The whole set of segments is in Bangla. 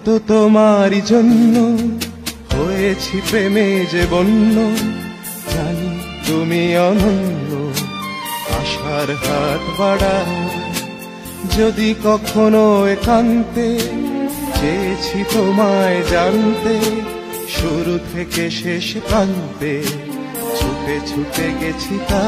হয়তো তোমারই জন্য হয়েছি প্রেমে যে বন্য, জানি তুমি অনন্য, আশার হাত বাড়াও। যদি কখনো একান্তে চেয়েছি তোমায় জানতে, শুরু থেকে শেষ প্রান্তে ছুটে ছুটে গেছি তা।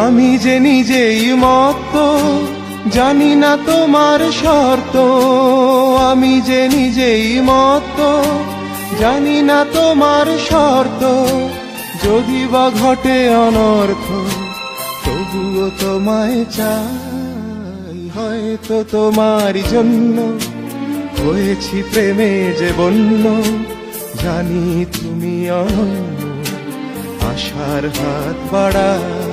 আমি যে নিজেই মত্ত, জানি না তোমার শর্ত। আমি যে নিজেই মত্ত, জানি না তোমার শর্ত। যদি বা ঘটে অনর্থ, তবুও তোমায় চাই। হয়তো তোমারই জন্য হয়েছি প্রেমে যে বন্য, জানি তুমি অনন্য, আশার হাত বাড়াও।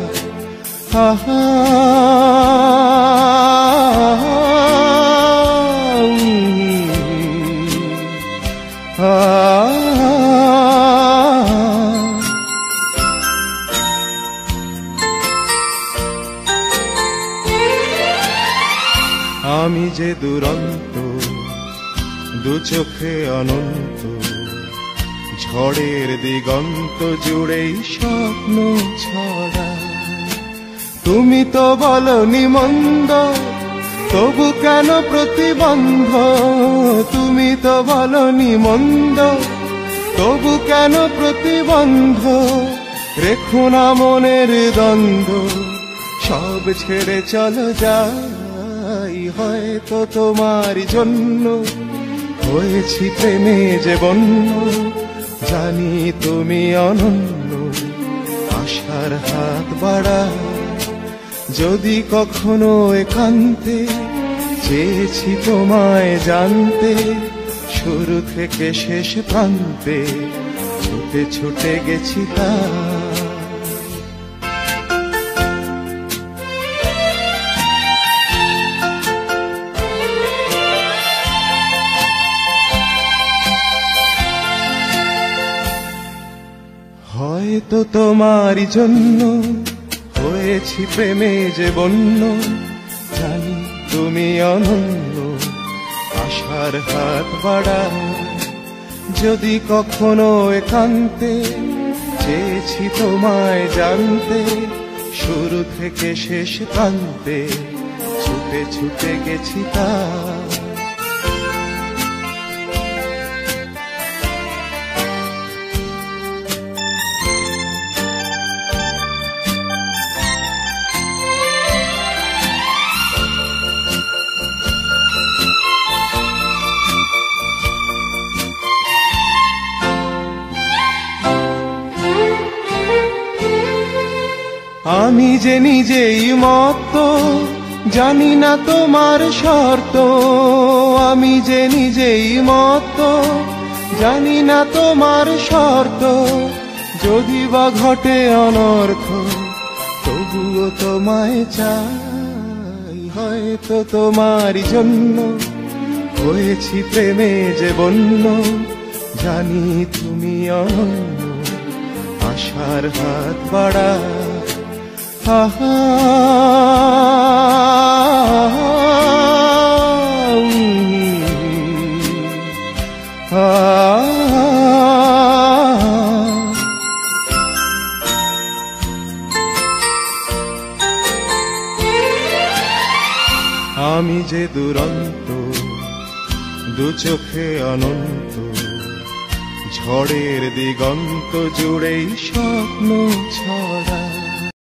আমি যে দুরন্ত, দু চোখে অনন্ত, ঝড়ের দিগন্ত জুড়েই স্বপ্ন ছড়া। তুমি তো বলনি মন্দ, তবু কেন প্রতিবন্ধ? তুমি তো বলনি মন্দ, তবু কেন প্রতিবন্ধ? রেখো না মনের দ্বন্দ্ব, সব ছেড়ে চলো যাই। হয়তো তোমার জন্য হয়েছি প্রেমে যে বন্য, জানি তুমি অনন্য, আশার হাত বাড়াও। যদি কখনো একান্তে চেয়েছি তোমায় জানতে, শুরু থেকে শেষ প্রান্তে ছুটে ছুটে গেছি তা। হয়তো তোমারই জন্য হয়েছি প্রেমে যে বন্য, জানি তুমি অনন্য, আশার হাত বাড়াও। যদি কখনো একান্তে চেয়েছি তোমায় জানতে, শুরু থেকে শেষ প্রান্তে ছুটে ছুটে গেছি তা। আমি যে নিজেই মত্ত, জানি না তোমার শর্ত। আমি যে নিজেই মত্ত, জানি না তোমার শর্ত। যদি বা ঘটে অনর্থ, তবুও তোমায় চাই। হয়তো তোমারই জন্য হয়েছি প্রেমে যে বন্য, জানি তুমি অনন্য, আশার হাত বাড়াও। আমি যে দুরন্ত, দু চোখে অনন্ত, ঝড়ের দিগন্ত জুড়েই স্বপ্ন ছড়া।